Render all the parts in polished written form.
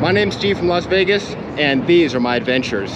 My name's Steve from Las Vegas, and these are my adventures.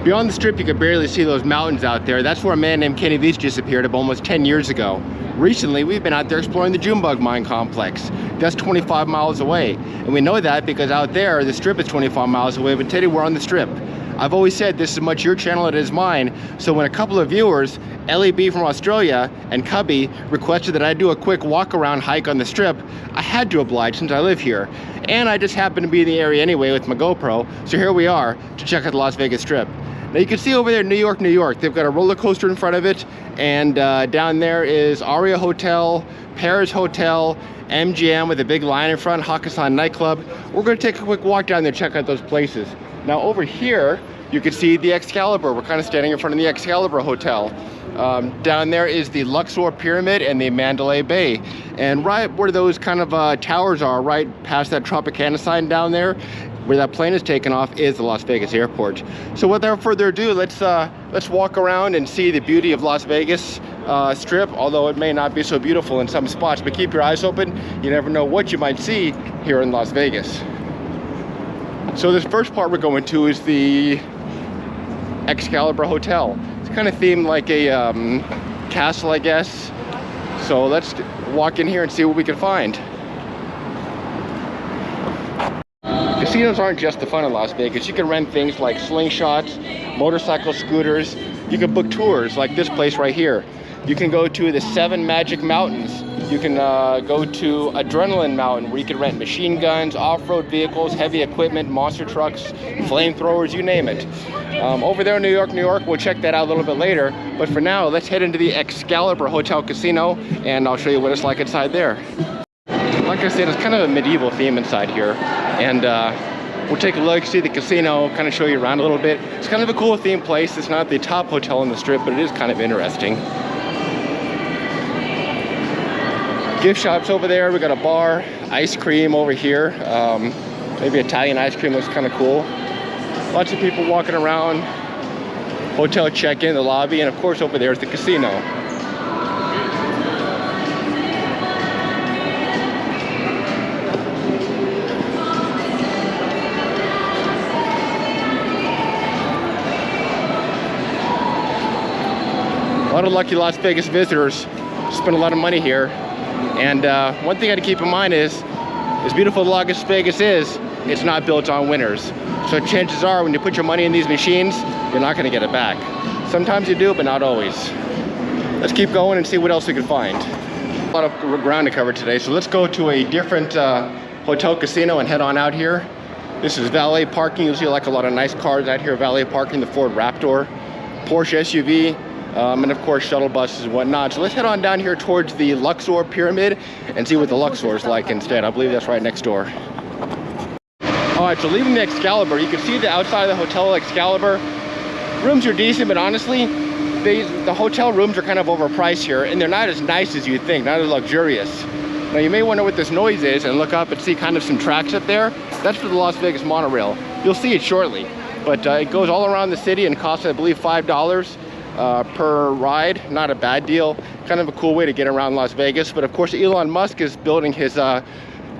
Beyond the strip, you can barely see those mountains out there. That's where a man named Kenny Beach disappeared almost 10 years ago. Recently, we've been out there exploring the Junebug mine complex. That's 25 miles away. And we know that because out there, the strip is 25 miles away, but today we're on the strip. I've always said this is as much your channel as it is mine, so when a couple of viewers, LEB from Australia and Cubby, requested that I do a quick walk around hike on the strip, I had to oblige since I live here. And I just happened to be in the area anyway with my GoPro, so here we are to check out the Las Vegas Strip. Now you can see over there, New York, New York. They've got a roller coaster in front of it, and down there is Aria Hotel, Paris Hotel, MGM with a big line in front, Hakkasan nightclub. We're going to take a quick walk down there, check out those places. Now over here, you can see the Excalibur. We're kind of standing in front of the Excalibur Hotel. Down there is the Luxor Pyramid and the Mandalay Bay. And right where those kind of towers are, right past that Tropicana sign down there, where that plane is taken off, is the Las Vegas airport. So without further ado, let's walk around and see the beauty of Las Vegas Strip, although it may not be so beautiful in some spots, but keep your eyes open. You never know what you might see here in Las Vegas. So this first part we're going to is the Excalibur Hotel. It's kind of themed like a castle, I guess. So let's walk in here and see what we can find. Casinos aren't just the fun of Las Vegas. You can rent things like slingshots, motorcycle scooters. You can book tours like this place right here. You can go to the 7 Magic Mountains. You can go to Adrenaline Mountain, where you can rent machine guns, off-road vehicles, heavy equipment, monster trucks, flamethrowers, you name it. Over there in New York, New York, we'll check that out a little bit later. But for now, let's head into the Excalibur Hotel Casino, and I'll show you what it's like inside there. Like I said, it's kind of a medieval theme inside here. And we'll take a look, see the casino, kind of show you around a little bit. It's kind of a cool themed place. It's not the top hotel on the strip, but it is kind of interesting. Gift shops over there. We got a bar, ice cream over here. Maybe Italian ice cream looks kind of cool. Lots of people walking around. Hotel check-in, the lobby, and of course over there is the casino. A lot of lucky Las Vegas visitors spend a lot of money here. And one thing I got to keep in mind is, as beautiful as Las Vegas is, it's not built on winners. So chances are, when you put your money in these machines, you're not going to get it back. Sometimes you do, but not always. Let's keep going and see what else we can find. A lot of ground to cover today, so let's go to a different hotel casino and head on out here. This is valet parking. You'll see like a lot of nice cars out here, valet parking, the Ford Raptor, Porsche SUV, and of course shuttle buses and whatnot. So let's head on down here towards the Luxor Pyramid and see what the Luxor is like instead. I believe that's right next door. All right, so leaving the Excalibur, you can see the outside of the Hotel Excalibur. Rooms are decent, but honestly, the hotel rooms are kind of overpriced here, and they're not as nice as you'd think, not as luxurious. Now you may wonder what this noise is and look up and see kind of some tracks up there. That's for the Las Vegas monorail. You'll see it shortly, but it goes all around the city and costs, I believe, $5 per ride. Not a bad deal. Kind of a cool way to get around Las Vegas. But of course, Elon Musk is building his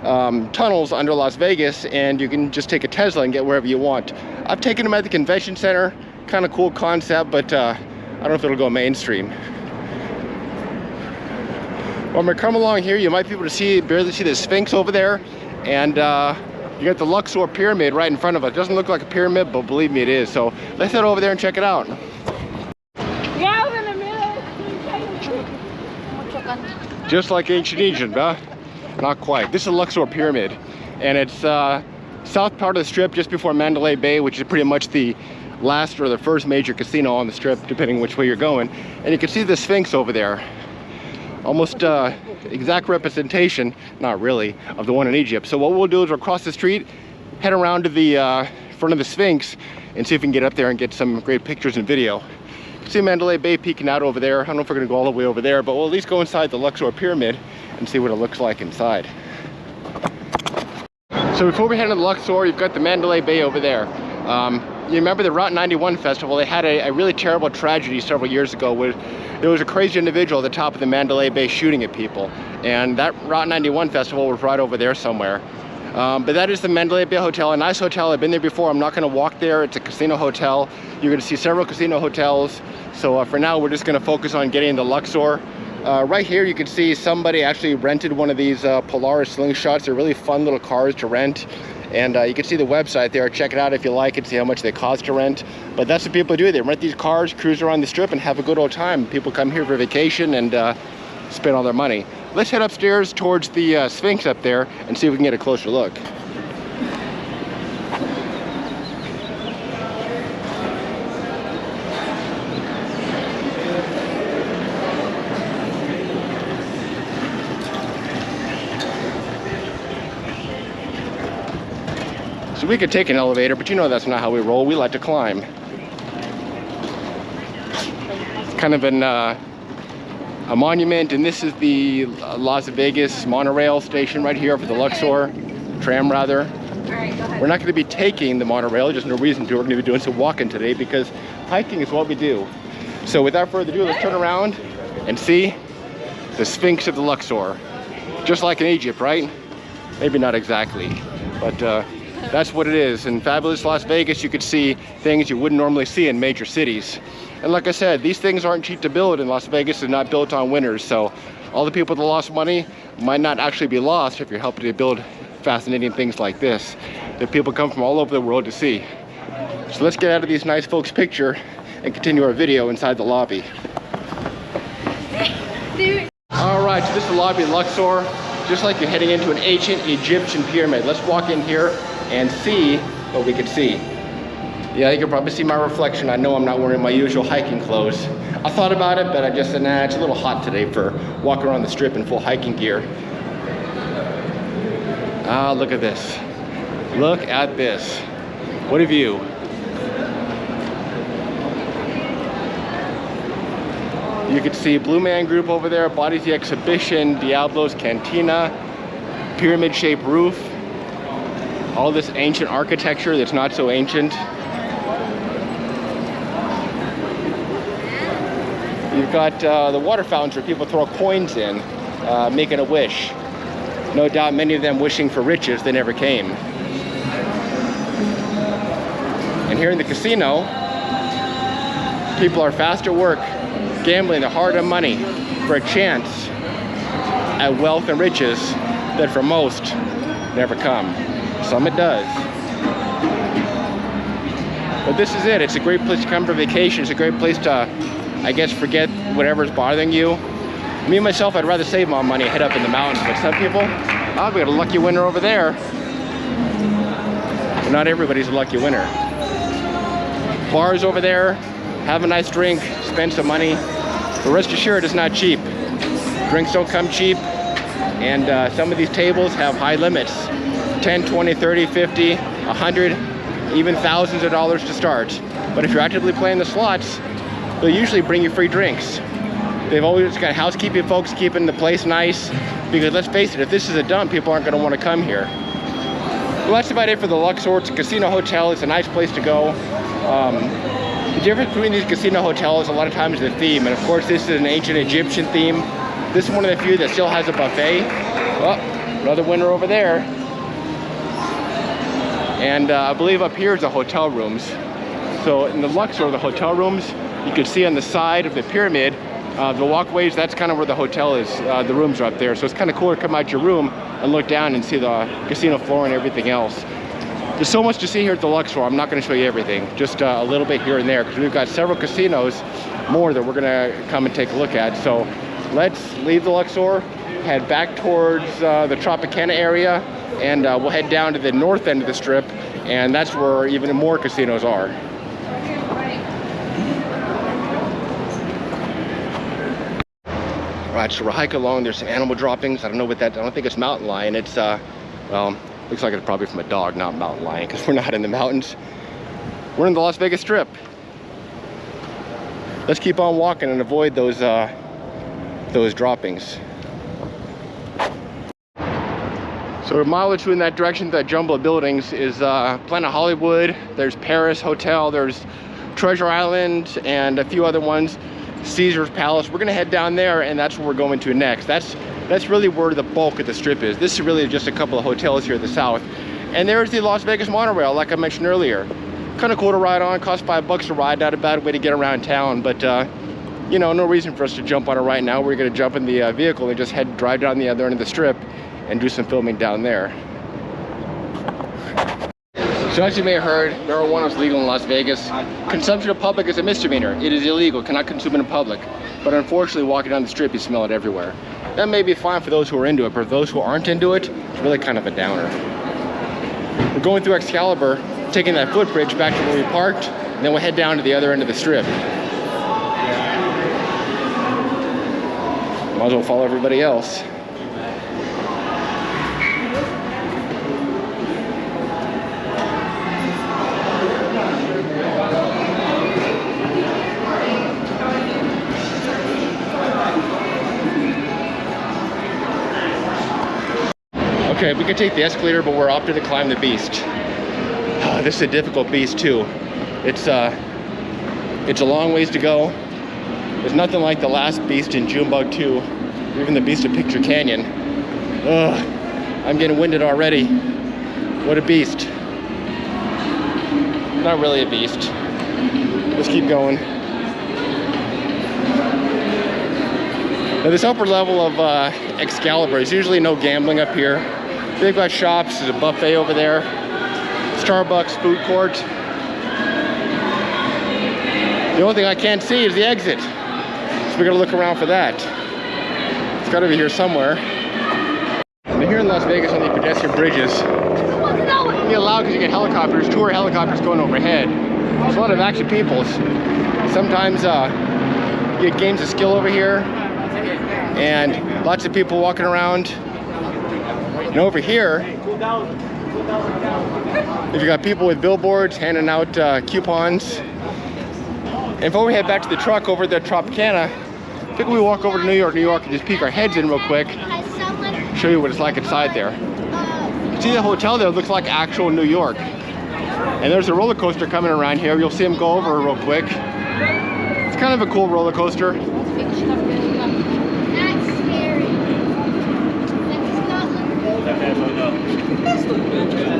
tunnels under Las Vegas, and you can just take a Tesla and get wherever you want. I've taken them at the convention center. Kind of cool concept, but I don't know if it'll go mainstream. When we come along here, you might be able to barely see the Sphinx over there, and you got the Luxor Pyramid right in front of us. It doesn't look like a pyramid, but believe me, it is. So let's head over there and check it out. Just like ancient Egypt, huh? Not quite. This is Luxor Pyramid, and it's south part of the strip, just before Mandalay Bay, which is pretty much the last or the first major casino on the strip, depending which way you're going. And you can see the Sphinx over there. Almost exact representation, not really, of the one in Egypt. So what we'll do is we'll cross the street, head around to the front of the Sphinx, and see if we can get up there and get some great pictures and video. See Mandalay Bay peeking out over there. I don't know if we're gonna go all the way over there, but we'll at least go inside the Luxor Pyramid and see what it looks like inside. So before we head into the Luxor, you've got the Mandalay Bay over there. You remember the Route 91 festival? They had a really terrible tragedy several years ago where there was a crazy individual at the top of the Mandalay Bay shooting at people. And that Route 91 festival was right over there somewhere. But that is the Mandalay Bay Hotel, a nice hotel. I've been there before. I'm not going to walk there. It's a casino hotel. You're going to see several casino hotels. So for now, we're just going to focus on getting the Luxor. Right here, you can see somebody actually rented one of these Polaris slingshots. They're really fun little cars to rent. And you can see the website there. Check it out if you like it, see how much they cost to rent. But that's what people do. They rent these cars, cruise around the strip, and have a good old time. People come here for vacation and spend all their money. Let's head upstairs towards the Sphinx up there and see if we can get a closer look. So we could take an elevator, but you know that's not how we roll. We like to climb. It's kind of a monument, and this is the Las Vegas monorail station right here for the Luxor, tram rather. We're not going to be taking the monorail, just no reason to. We're going to be doing some walking today because hiking is what we do. So without further ado, let's turn around and see the Sphinx of the Luxor. Just like in Egypt, right? Maybe not exactly, but that's what it is. In fabulous Las Vegas, you could see things you wouldn't normally see in major cities. And like I said, these things aren't cheap to build, and Las Vegas is not built on winners. So all the people that lost money might not actually be lost if you're helping to build fascinating things like this that people come from all over the world to see. So let's get out of these nice folks' picture and continue our video inside the lobby. All right, so this is the lobby of Luxor. Just like you're heading into an ancient Egyptian pyramid. Let's walk in here and see what we can see. Yeah, you can probably see my reflection. I know I'm not wearing my usual hiking clothes. I thought about it, but I just said, nah, it's a little hot today for walking around the strip in full hiking gear. Ah, look at this. Look at this. What a view. You can see Blue Man Group over there, Bodies the Exhibition, Diablo's Cantina, pyramid-shaped roof. All this ancient architecture that's not so ancient. You've got the water fountains where people throw coins in, making a wish. No doubt many of them wishing for riches that never came. And here in the casino, people are fast at work, gambling their hard-earned money for a chance at wealth and riches that for most never come. Some it does. But this is it. It's a great place to come for vacation. It's a great place to, I guess, forget whatever's bothering you. Me, myself, I'd rather save my money and head up in the mountains. But some people, oh, we got a lucky winner over there. But not everybody's a lucky winner. Bars over there, have a nice drink, spend some money. But rest assured, it's not cheap. Drinks don't come cheap. And some of these tables have high limits. 10, 20, 30, 50, 100, even thousands of dollars to start. But if you're actively playing the slots, they'll usually bring you free drinks. They've always got housekeeping folks keeping the place nice, because let's face it, if this is a dump, people aren't going to want to come here. Well, that's about it for the Luxor. It's a casino hotel. It's a nice place to go. The difference between these casino hotels a lot of times is the theme, and of course this is an ancient Egyptian theme. This is one of the few that still has a buffet. Oh, another winner over there. And I believe up here is the hotel rooms. So in the Luxor, the hotel rooms, you can see on the side of the pyramid, the walkways, that's kind of where the hotel is. The rooms are up there. So it's kind of cool to come out your room and look down and see the casino floor and everything else. There's so much to see here at the Luxor. I'm not going to show you everything, just a little bit here and there, because we've got several casinos more that we're going to come and take a look at. So let's leave the Luxor, head back towards the Tropicana area, and we'll head down to the north end of the strip, and that's where even more casinos are. All right, so we're hiking along. There's some animal droppings. I don't know what that, I don't think it's mountain lion. It's, well, looks like it's probably from a dog, not mountain lion, because we're not in the mountains. We're in the Las Vegas Strip. Let's keep on walking and avoid those droppings. So a mile or two in that direction, that jumble of buildings is Planet Hollywood. There's Paris Hotel, there's Treasure Island, and a few other ones. Caesar's Palace. We're gonna head down there, and that's where we're going to next. That's really where the bulk of the strip is. This is really just a couple of hotels here in the south. And there's the Las Vegas monorail, like I mentioned earlier. Kind of cool to ride on, cost $5 to ride, not a bad way to get around town, but you know, no reason for us to jump on it right now. We're gonna jump in the vehicle and just drive down the other end of the strip and do some filming down there. So as you may have heard, marijuana is legal in Las Vegas. Consumption in public is a misdemeanor. It is illegal, cannot consume it in public. But unfortunately, walking down the strip, you smell it everywhere. That may be fine for those who are into it, but for those who aren't into it, it's really kind of a downer. We're going through Excalibur, taking that footbridge back to where we parked, and then we'll head down to the other end of the strip. Might as well follow everybody else. Okay, we can take the escalator, but we're opting to climb the beast. This is a difficult beast too. It's a long ways to go. There's nothing like the last beast in Junebug 2, or even the beast of Picture Canyon. Ugh, I'm getting winded already. What a beast. Not really a beast. Let's keep going. Now this upper level of Excalibur is usually no gambling up here. They've got shops, there's a buffet over there, Starbucks, food court. The only thing I can't see is the exit. So we gotta look around for that. It's gotta be here somewhere. Now here in Las Vegas on the pedestrian bridges, you get loud because you get helicopters, tour helicopters going overhead. There's a lot of action peoples. Sometimes you get games of skill over here, and lots of people walking around. And over here, if you got people with billboards handing out coupons. And before we head back to the truck over at the Tropicana, I think we walk over to New York, and just peek our heads in real quick. Show you what it's like inside there. See the hotel there looks like actual New York. And there's a roller coaster coming around here. You'll see them go over real quick. It's kind of a cool roller coaster.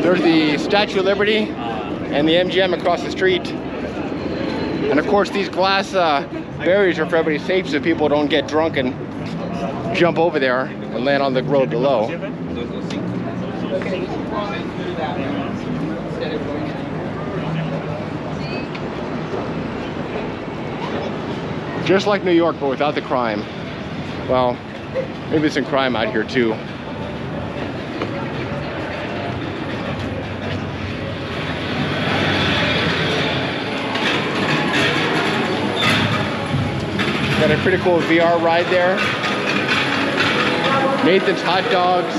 There's the Statue of Liberty and the MGM across the street. And of course these glass barriers are for everybody's safety so people don't get drunk and jump over there and land on the road below. Just like New York, but without the crime. Well, maybe there's some crime out here too. Got a pretty cool VR ride there. Nathan's Hot Dogs.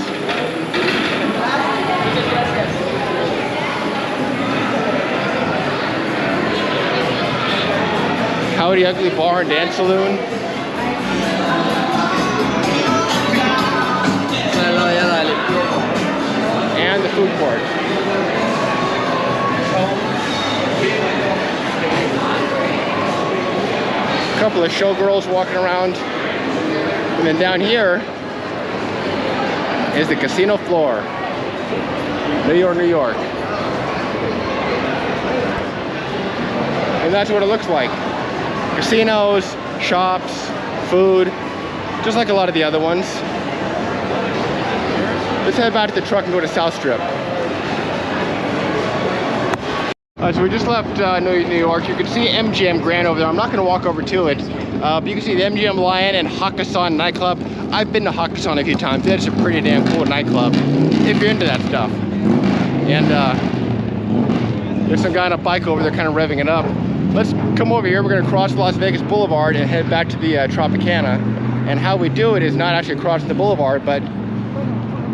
Howdy Ugly Bar and Dance Saloon. And the food court. A couple of showgirls walking around. And then down here is the casino floor. New York, New York. And that's what it looks like. Casinos, shops, food, just like a lot of the other ones. Let's head back to the truck and go to South Strip. So we just left New York. You can see MGM Grand over there. I'm not going to walk over to it, but you can see the MGM Lion and Hakkasan nightclub. I've been to Hakkasan a few times. It's a pretty damn cool nightclub if you're into that stuff. And there's some guy on a bike over there kind of revving it up. Let's come over here. We're going to cross Las Vegas Boulevard and head back to the Tropicana. And how we do it is not actually crossing the boulevard, but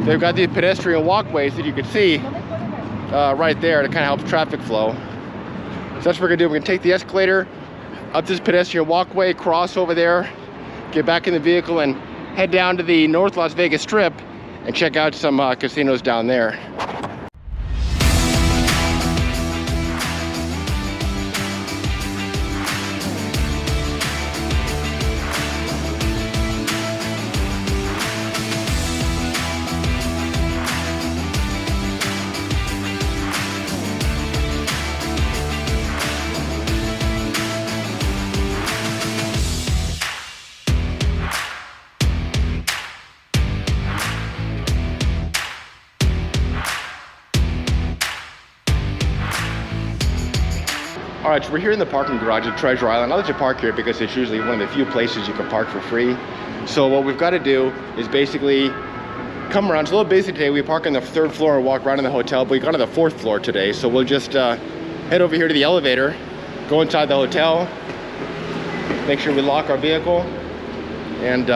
they've got these pedestrian walkways that you can see right there to kind of help traffic flow. So that's what we're going to do. We're going to take the escalator up this pedestrian walkway, cross over there, get back in the vehicle, and head down to the North Las Vegas Strip and check out some casinos down there. All right, so we're here in the parking garage at Treasure Island. I'll let you park here because it's usually one of the few places you can park for free. So what we've got to do is basically come around. It's a little busy today. We park on the 3rd floor and walk around in the hotel, but we got on the 4th floor today. So we'll just head over here to the elevator, go inside the hotel, make sure we lock our vehicle, and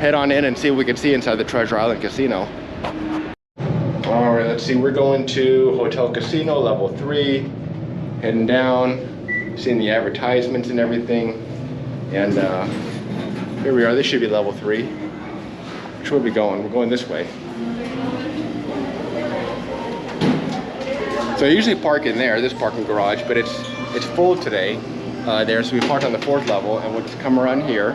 head on in and see what we can see inside the Treasure Island Casino. All right, let's see. We're going to Hotel Casino, level 3. Heading down, seeing the advertisements and everything. And here we are. This should be level 3. Which way are we going? We're going this way. So I usually park in there, this parking garage, but it's full today there. So we parked on the 4th level, and we'll just come around here.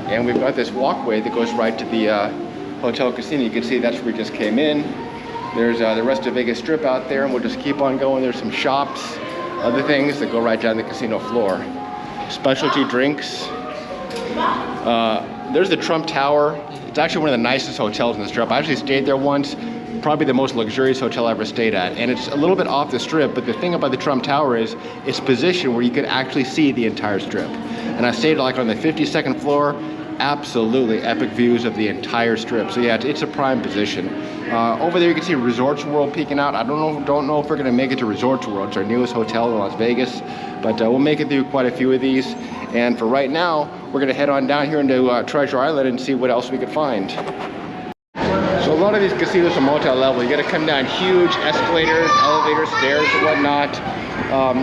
And we've got this walkway that goes right to the Hotel Casino. You can see that's where we just came in. There's the rest of Vegas Strip out there, and we'll just keep on going. There's some shops, other things that go right down the casino floor. Specialty drinks. There's the Trump Tower. It's actually one of the nicest hotels in the Strip. I actually stayed there once. Probably the most luxurious hotel I ever stayed at. And it's a little bit off the Strip, but the thing about the Trump Tower is it's positioned where you could actually see the entire Strip. And I stayed like on the 52nd floor. Absolutely epic views of the entire Strip. So yeah, it's a prime position. Over there you can see Resorts World peeking out. I don't know if we're gonna make it to Resorts World. It's our newest hotel in Las Vegas, but we'll make it through quite a few of these. And for right now, we're gonna head on down here into Treasure Island and see what else we could find. So a lot of these casinos are multi-level. You gotta come down huge escalators, elevators, stairs, and whatnot.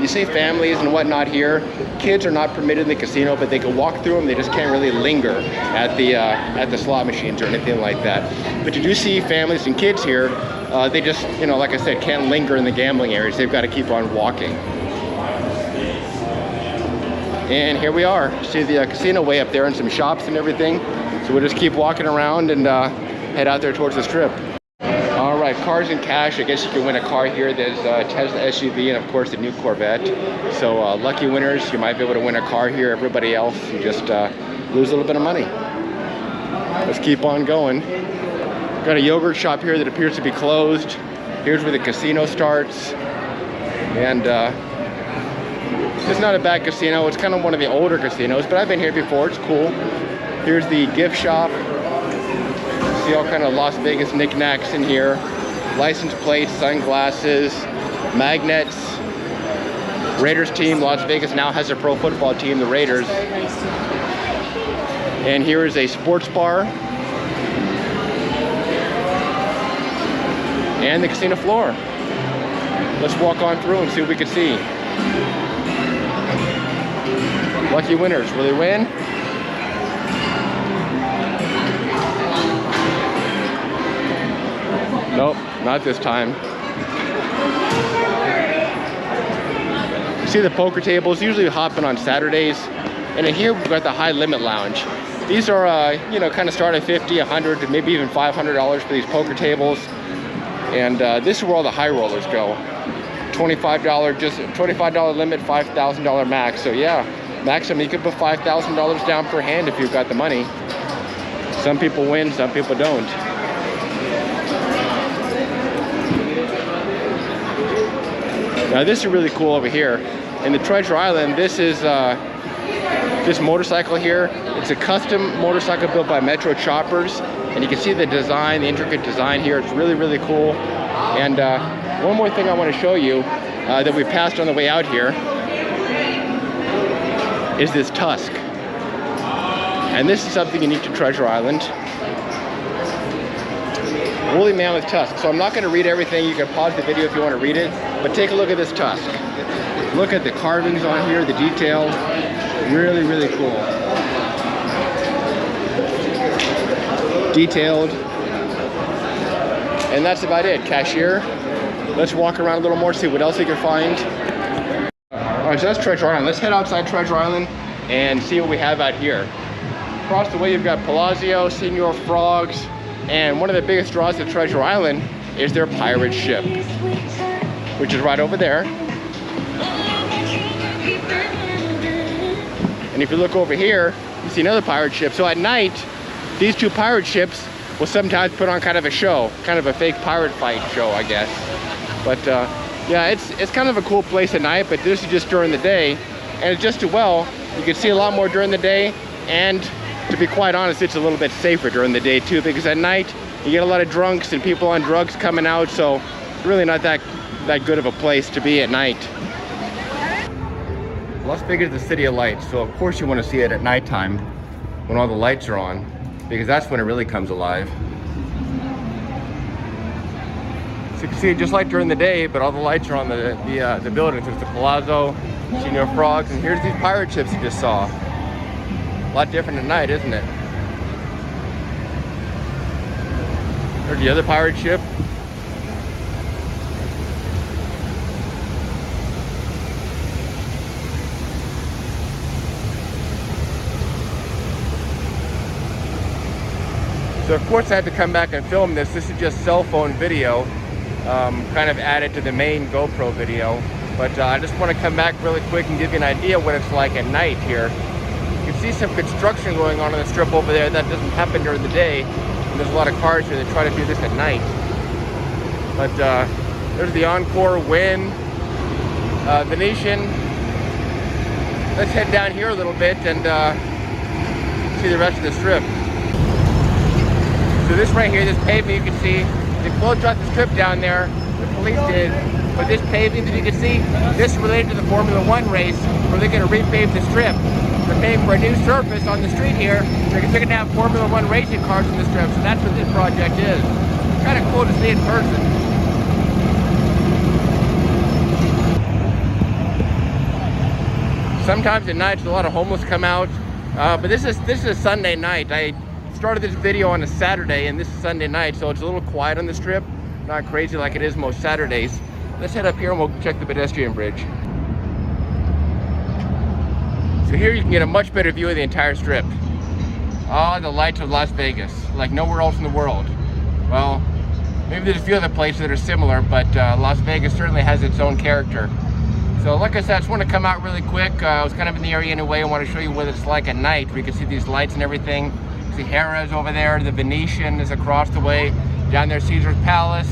You see families and whatnot here. Kids are not permitted in the casino, but they can walk through them. They just can't really linger at the slot machines or anything like that. But you do see families and kids here. They just, you know, like I said, can't linger in the gambling areas. They've got to keep on walking. And here we are. See the casino way up there and some shops and everything. So we'll just keep walking around and head out there towards the Strip. All right, cars and cash. I guess you can win a car here. There's Tesla SUV and of course the new Corvette. So lucky winners, you might be able to win a car here. Everybody else, you just lose a little bit of money. Let's keep on going. Got a yogurt shop here that appears to be closed. Here's where the casino starts. And it's not a bad casino. It's kind of one of the older casinos, but I've been here before. It's cool. Here's the gift shop. See all kind of Las Vegas knickknacks in here. License plates, sunglasses, magnets. Raiders team, Las Vegas now has a pro football team, the Raiders. And here is a sports bar. And the casino floor. Let's walk on through and see what we can see. Lucky winners, will they win? Nope, not this time. See the poker tables, usually hopping on Saturdays. And in here we've got the high limit lounge. These are, you know, kind of start at $50, $100, maybe even $500 for these poker tables. And this is where all the high rollers go. $25, just $25 limit, $5,000 max. So yeah, maximum you could put $5,000 down per hand if you've got the money. Some people win, some people don't. Now this is really cool over here. In the Treasure Island, this is this motorcycle here. It's a custom motorcycle built by Metro Choppers. And you can see the design, the intricate design here. It's really, really cool. And one more thing I want to show you that we passed on the way out here is this tusk. And this is something unique to Treasure Island. Woolly mammoth tusk. So I'm not going to read everything. You can pause the video if you want to read it, but take a look at this tusk. Look at the carvings on here, the detail. Really, really cool. Detailed. And that's about it. Cashier. Let's walk around a little more, see what else we can find. All right, so that's Treasure Island. Let's head outside Treasure Island and see what we have out here. Across the way, you've got Palazzo, Senor Frogs, and one of the biggest draws of Treasure Island is their pirate ship, which is right over there. And if you look over here, you see another pirate ship. So at night, these two pirate ships will sometimes put on kind of a show, kind of a fake pirate fight show, I guess. But Yeah, it's kind of a cool place at night, but this is just during the day, and it's just as well. You can see a lot more during the day, and to be quite honest, it's a little bit safer during the day too, because at night you get a lot of drunks and people on drugs coming out, so really not that good of a place to be at night. Las Vegas is the city of lights, so of course you want to see it at nighttime when all the lights are on, because that's when it really comes alive. So you can see it just like during the day, but all the lights are on the buildings. There's the Palazzo, Senor Frogs, and here's these pirate ships you just saw. A lot different at night, isn't it? There's the other pirate ship. So of course I had to come back and film this. This is just cell phone video, kind of added to the main GoPro video. But I just want to come back really quick and give you an idea what it's like at night here. You can see some construction going on the strip over there. That doesn't happen during the day. And there's a lot of cars here that try to do this at night. But there's the Encore, Wynn, Venetian. Let's head down here a little bit and see the rest of the strip. So this right here, this pavement you can see, they closed off the strip down there, the police did, but this pavement that you can see, this is related to the Formula 1 race where they're going to repave the strip. They're paying for a new surface on the street here, they're going to have Formula 1 racing cars on the strip, so that's what this project is. It's kind of cool to see in person. Sometimes at night, a lot of homeless come out, but this is a Sunday night. I started this video on a Saturday and this is Sunday night, so it's a little quiet on the strip, not crazy like it is most Saturdays. Let's head up here and we'll check the pedestrian bridge. So here you can get a much better view of the entire strip. Oh, the lights of Las Vegas, like nowhere else in the world. Well, maybe there's a few other places that are similar, but Las Vegas certainly has its own character. So like I said, I just want to come out really quick. I was kind of in the area anyway. I want to show you what it's like at night, where you can see these lights and everything. The Harrah's over there, the Venetian is across the way, down there Caesar's Palace,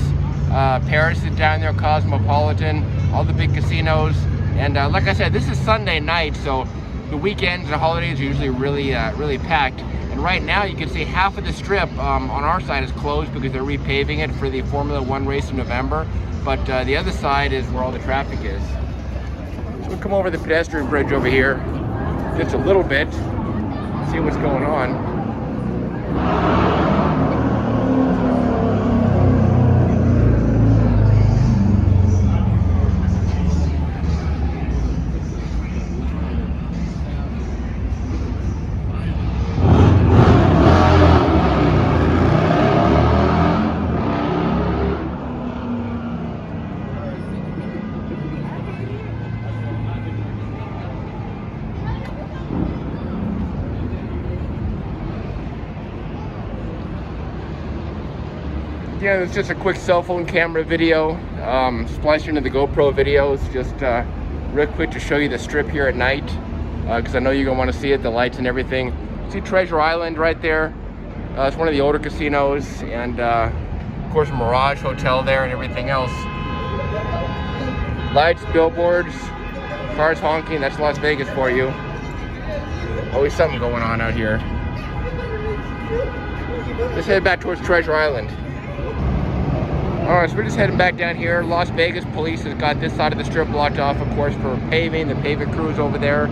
Paris is down there, Cosmopolitan, all the big casinos. And like I said, this is Sunday night, so the weekends and holidays are usually really packed. And right now you can see half of the strip on our side is closed because they're repaving it for the Formula 1 race in November, but the other side is where all the traffic is. So we'll come over the pedestrian bridge over here just a little bit, see what's going on. Again, it's just a quick cell phone camera video, spliced into the GoPro videos, just real quick to show you the strip here at night, because I know you're going to want to see it, the lights and everything. See Treasure Island right there? It's one of the older casinos, and of course Mirage Hotel there and everything else. Lights, billboards, cars honking, that's Las Vegas for you. Always something going on out here. Let's head back towards Treasure Island. Alright, so we're just heading back down here. Las Vegas police has got this side of the strip blocked off, of course, for paving. The paving crews over there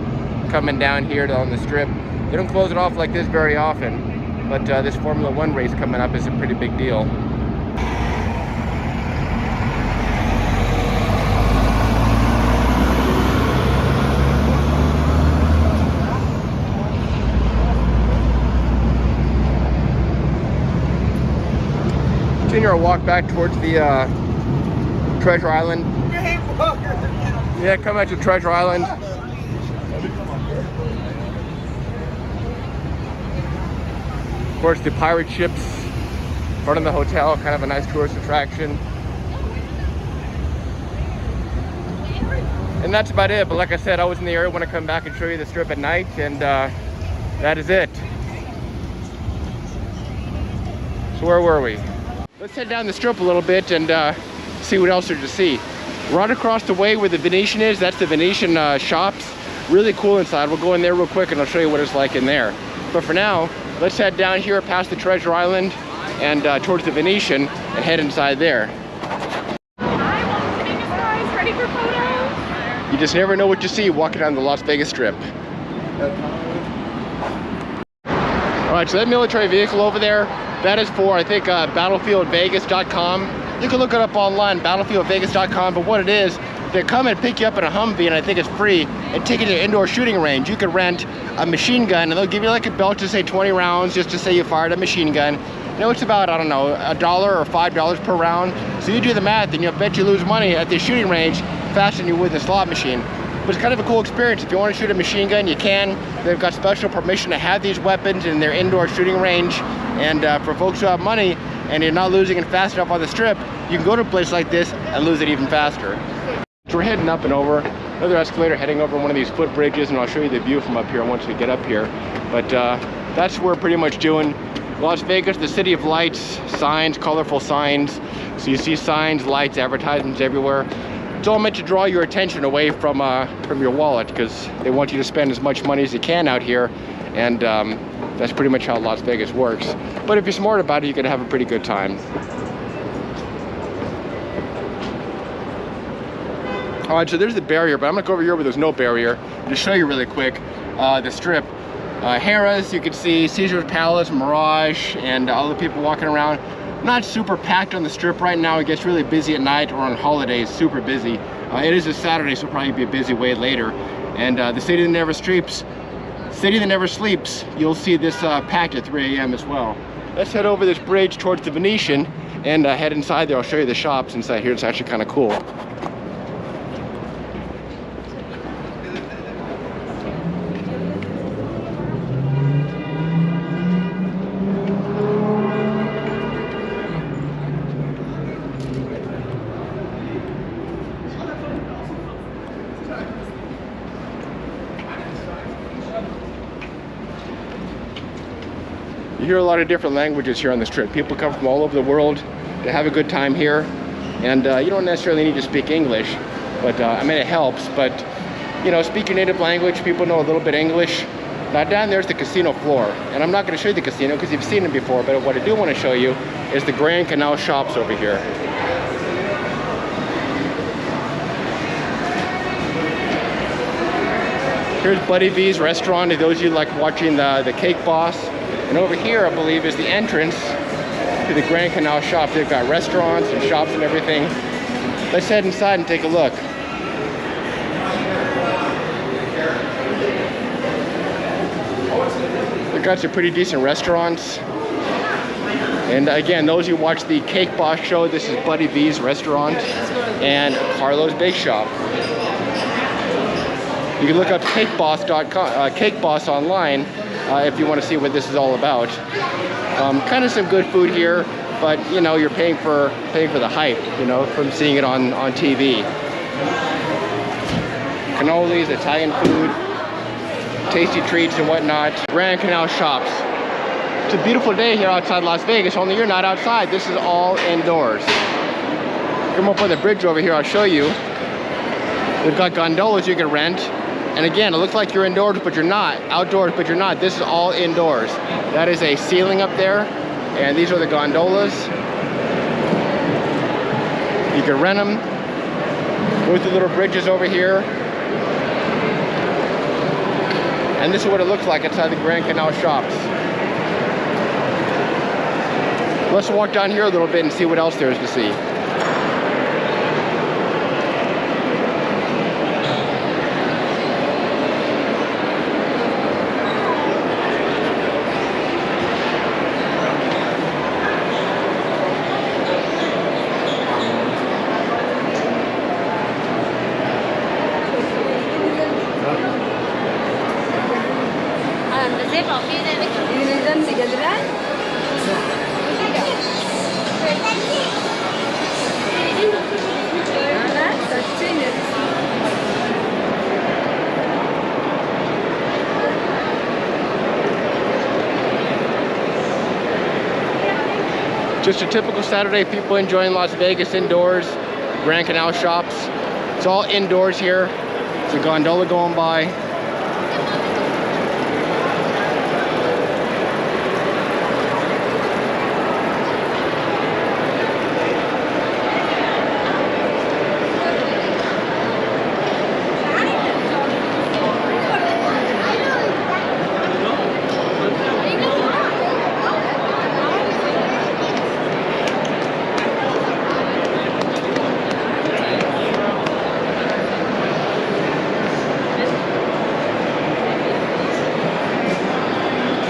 coming down here on the strip. They don't close it off like this very often, but this Formula 1 race coming up is a pretty big deal. Continue our walk back towards the Treasure Island. Yeah, come back to Treasure Island. Of course, the pirate ships in front of the hotel, kind of a nice tourist attraction. And that's about it, but like I said, I was in the area when I come back and show you the strip at night, and that is it. So where were we? Let's head down the strip a little bit and see what else there's to see. Right across the way where the Venetian is, that's the Venetian shops. Really cool inside. We'll go in there real quick and I'll show you what it's like in there. But for now, let's head down here past the Treasure Island and towards the Venetian and head inside there. Hi, Las Vegas guys. Ready for photos? You just never know what you see walking down the Las Vegas Strip. Alright, so that military vehicle over there, that is for, I think, battlefieldvegas.com. You can look it up online, battlefieldvegas.com, but what it is, they come and pick you up in a Humvee, and I think it's free, and take you to an indoor shooting range. You can rent a machine gun, and they'll give you like a belt to say 20 rounds, just to say you fired a machine gun. You know, it's about, I don't know, $1 or $5 per round. So you do the math, and you'll bet you lose money at this shooting range faster than you would in a slot machine. But it's kind of a cool experience. If you want to shoot a machine gun, you can. They've got special permission to have these weapons in their indoor shooting range. And for folks who have money and you're not losing it fast enough on the strip, you can go to a place like this and lose it even faster. So we're heading up and over. Another escalator heading over one of these foot bridges, and I'll show you the view from up here once we get up here. But that's what we're pretty much doing. Las Vegas, the city of lights, signs, colorful signs. So you see signs, lights, advertisements everywhere. It's all meant to draw your attention away from your wallet, because they want you to spend as much money as you can out here, and that's pretty much how Las Vegas works. But if you're smart about it, you can have a pretty good time. All right, so there's the barrier, but I'm gonna go over here where there's no barrier to show you really quick the strip. Harrah's, you can see Caesar's Palace, Mirage, and all the people walking around. Not super packed on the strip right now. It gets really busy at night or on holidays, super busy. It is a Saturday, so it'll probably be a busy way later. And the city that never sleeps, you'll see this packed at 3 a.m. as well. Let's head over this bridge towards the Venetian and head inside there. I'll show you the shops inside here. It's actually kind of cool. You hear a lot of different languages here on the strip. People come from all over the world to have a good time here. And you don't necessarily need to speak English, but I mean, it helps. But, you know, speak your native language, people know a little bit English. Now down there's the casino floor. And I'm not gonna show you the casino because you've seen it before, but what I do wanna show you is the Grand Canal shops over here. Here's Buddy V's restaurant, to those of you like watching the Cake Boss. And over here, I believe, is the entrance to the Grand Canal shop. They've got restaurants and shops and everything. Let's head inside and take a look. They've got some pretty decent restaurants. And again, those who watch the Cake Boss show, this is Buddy V's restaurant and Carlo's Bake Shop. You can look up cakeboss.com, Cake Boss online. If you want to see what this is all about. Kind of some good food here, but you know, you're paying for the hype, you know, from seeing it on TV. Cannolis, Italian food, tasty treats and whatnot. Grand Canal shops. It's a beautiful day here outside Las Vegas, only you're not outside. This is all indoors. Come up on the bridge over here, I'll show you. We've got gondolas you can rent. And again, it looks like you're indoors, but you're not. Outdoors, but you're not. This is all indoors. That is a ceiling up there, and these are the gondolas. You can rent them. Go through little bridges over here. And this is what it looks like inside the Grand Canal shops. Let's walk down here a little bit and see what else there is to see. Just a typical Saturday, people enjoying Las Vegas indoors. Grand Canal shops. It's all indoors here. There's a gondola going by.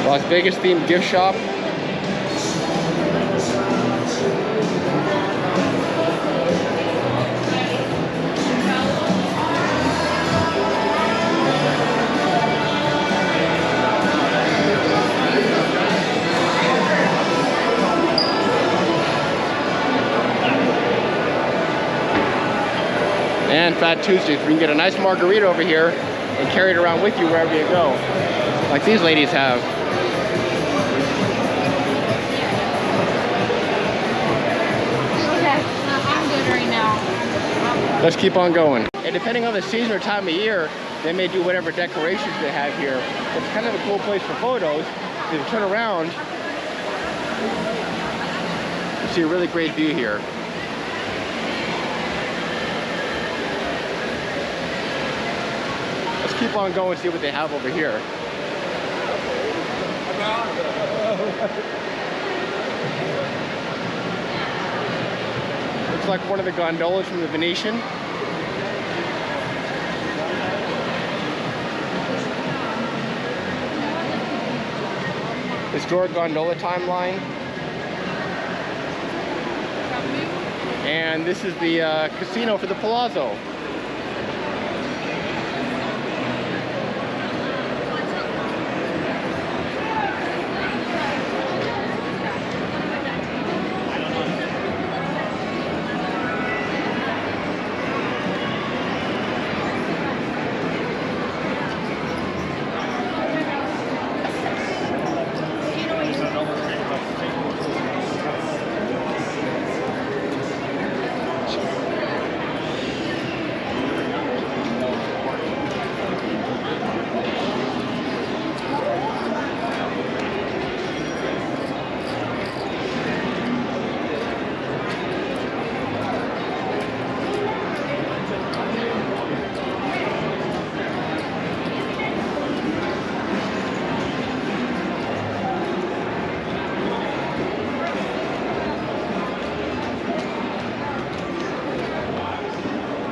Las Vegas themed gift shop. And Fat Tuesdays, where you can get a nice margarita over here and carry it around with you wherever you go, like these ladies have. Let's keep on going. And depending on the season or time of year, they may do whatever decorations they have here. It's kind of a cool place for photos. If you turn around, you see a really great view here. Let's keep on going and see what they have over here. Looks like one of the gondolas from the Venetian. Historic gondola timeline. And this is the casino for the Palazzo.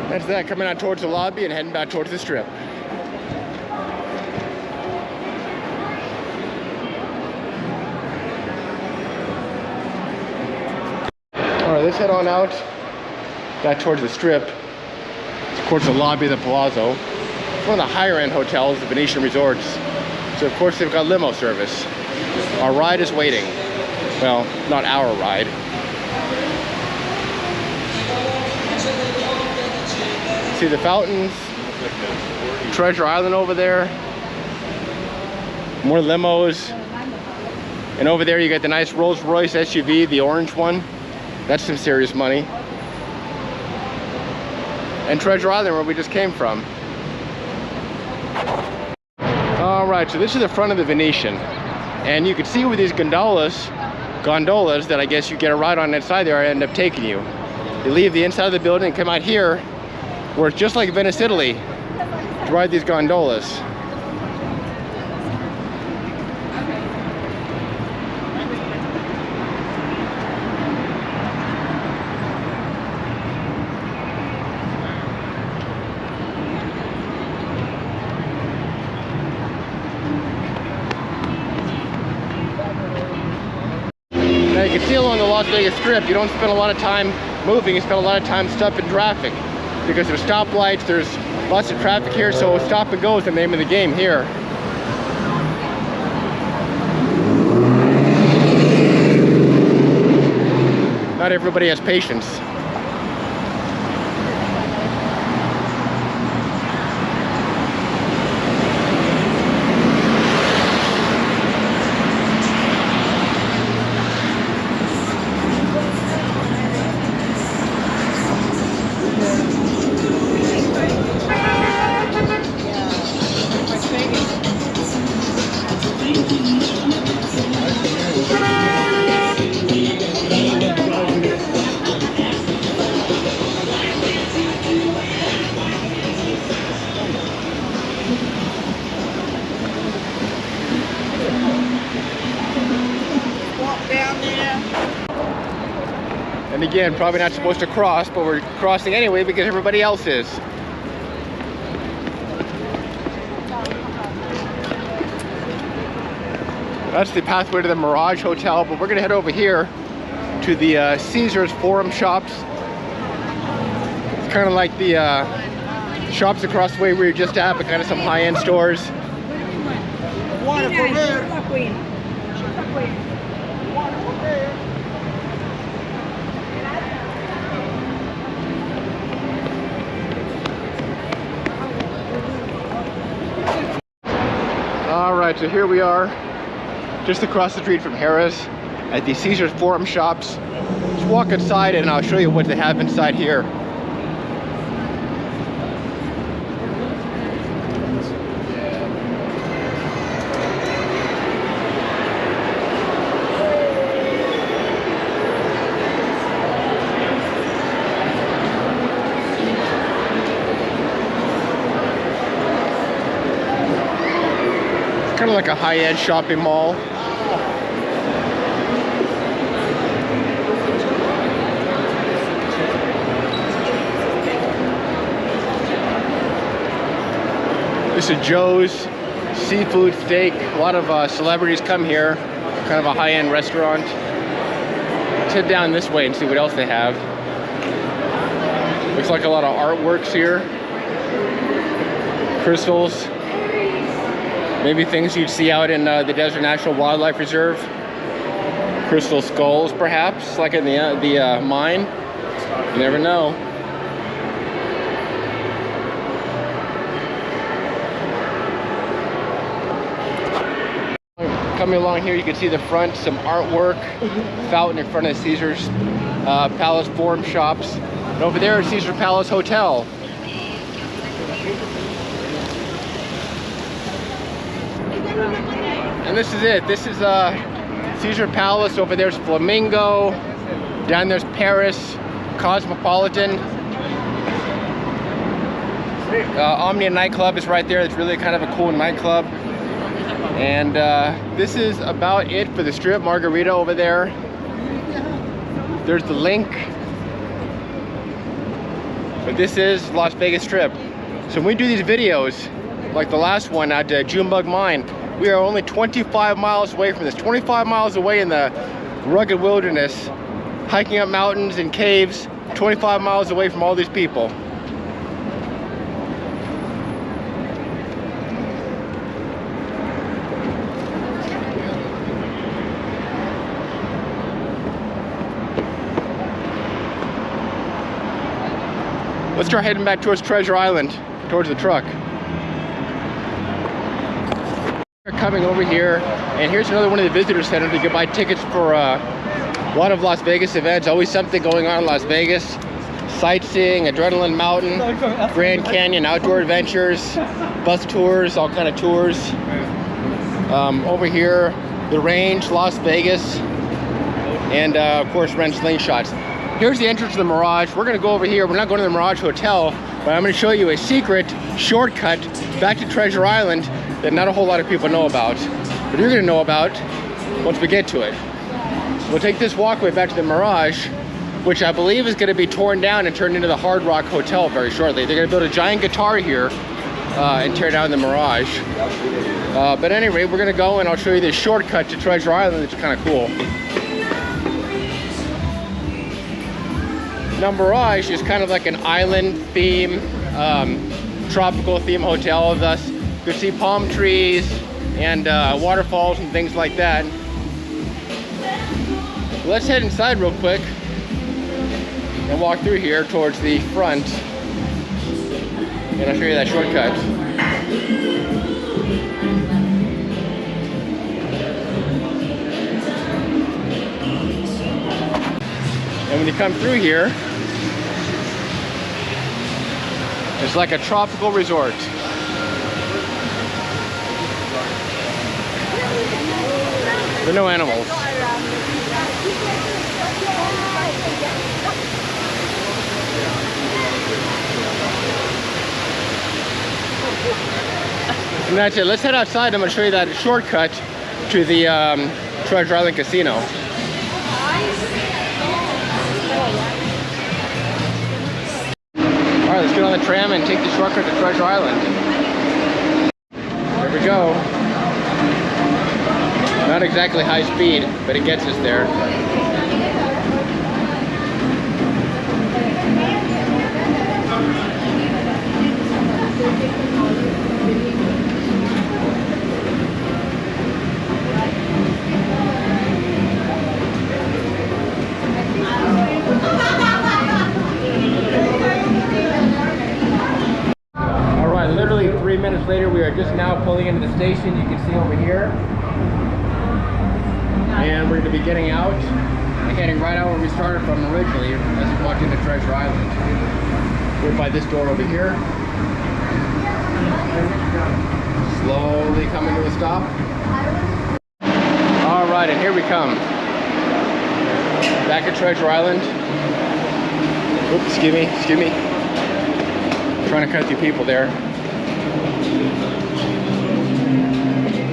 That's that, coming out towards the lobby and heading back towards the strip. All right, let's head on out back towards the strip, towards the lobby of the Palazzo. It's one of the higher end hotels, the Venetian resorts. So of course they've got limo service. Our ride is waiting. Well, not our ride. See the fountains, Treasure Island over there, more limos, and over there you got the nice Rolls Royce SUV, the orange one. That's some serious money. And Treasure Island, where we just came from. All right, so this is the front of the Venetian, and you can see with these gondolas that I guess you get a ride on inside there, I end up taking you. You leave the inside of the building and come out here, where it's just like Venice, Italy, to ride these gondolas. Now you can see along the Las Vegas Strip, you don't spend a lot of time moving, you spend a lot of time stuck in traffic. Because there's stoplights, there's lots of traffic here, so stop and go is the name of the game here. Not everybody has patience. Again, probably not supposed to cross, but we're crossing anyway because everybody else is. That's the pathway to the Mirage Hotel, but we're gonna head over here to the Caesars Forum shops. It's kind of like the shops across the way we were just at, but kind of some high-end stores. Water for there. All right, so here we are, just across the street from Harris at the Caesars Forum shops. Let's walk inside and I'll show you what they have inside here. Kind of like a high-end shopping mall. This is Joe's Seafood Steak. A lot of celebrities come here. Kind of a high-end restaurant. Let's head down this way and see what else they have. Looks like a lot of artworks here. Crystals. Maybe things you'd see out in the Desert National Wildlife Reserve. Crystal skulls, perhaps, like in the mine. You never know. Coming along here, you can see the front, some artwork, fountain in front of Caesars Palace Forum shops. And over there is Caesar Palace Hotel. And this is it. This is Caesar Palace. Over there's Flamingo. Down there's Paris, Cosmopolitan. Omnia nightclub is right there. It's really kind of a cool nightclub. And this is about it for the Strip. Margarita over there. There's the link. But this is Las Vegas Strip. So when we do these videos, like the last one at Junebug Mine, we are only 25 miles away from this. 25 miles away in the rugged wilderness, hiking up mountains and caves, 25 miles away from all these people. Let's start heading back towards Treasure Island, towards the truck. We're coming over here, and here's another one of the visitor centers. You can buy tickets for a lot of Las Vegas events. Always something going on in Las Vegas. Sightseeing, Adrenaline Mountain, Grand Canyon, outdoor adventures, bus tours, all kind of tours. Over here, the range, Las Vegas, and of course rent slingshots. Here's the entrance to the Mirage. We're gonna go over here. We're not going to the Mirage Hotel, but I'm gonna show you a secret shortcut back to Treasure Island that not a whole lot of people know about, but you're gonna know about once we get to it. We'll take this walkway back to the Mirage, which I believe is gonna be torn down and turned into the Hard Rock Hotel very shortly. They're gonna build a giant guitar here and tear down the Mirage. But anyway, we're gonna go and I'll show you this shortcut to Treasure Island. It's kind of cool. Now Mirage is kind of like an island theme, tropical theme hotel. Thus, you can see palm trees and waterfalls and things like that. Let's head inside real quick and walk through here towards the front, and I'll show you that shortcut. And when you come through here, it's like a tropical resort. There are no animals. And that's it. Let's head outside. I'm going to show you that shortcut to the Treasure Island Casino. on the tram and take the shortcut to Treasure Island. There we go. Not exactly high speed, but it gets us there. Literally 3 minutes later, we are just now pulling into the station. You can see over here. And we're going to be getting out, heading right out where we started from originally as we walked into Treasure Island. We're by this door over here. Slowly coming to a stop. All right, and here we come. Back at Treasure Island. Oops, excuse me. Trying to cut through people there.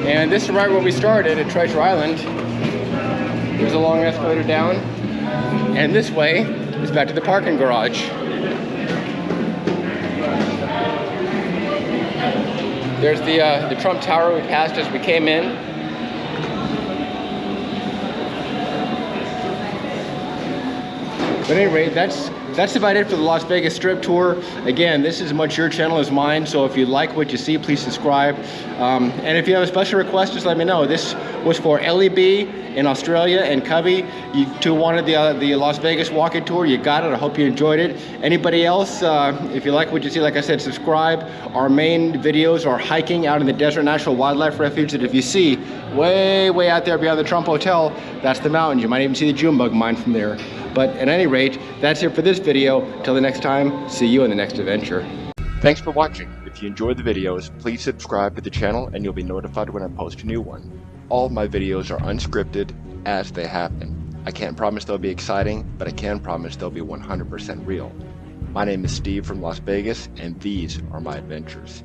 And this is right where we started at Treasure Island. There's a long escalator down. And this way is back to the parking garage. There's the Trump Tower we passed as we came in. But at any rate, that's about it for the Las Vegas Strip Tour. Again, this is as much your channel as mine, so if you like what you see, please subscribe. And if you have a special request, just let me know. This was for LEB in Australia and Cubby. You two wanted the Las Vegas walking tour. You got it. I hope you enjoyed it. Anybody else, if you like what you see, like I said, subscribe. Our main videos are hiking out in the Desert National Wildlife Refuge that if you see way out there beyond the Trump Hotel, that's the mountains. You might even see the June bug mine from there. But at any rate, that's it for this video. Till the next time, see you in the next adventure. Thanks for watching. If you enjoyed the videos, please subscribe to the channel and you'll be notified when I post a new one. All of my videos are unscripted as they happen. I can't promise they'll be exciting, but I can promise they'll be 100% real. My name is Steve from Las Vegas, and these are my adventures.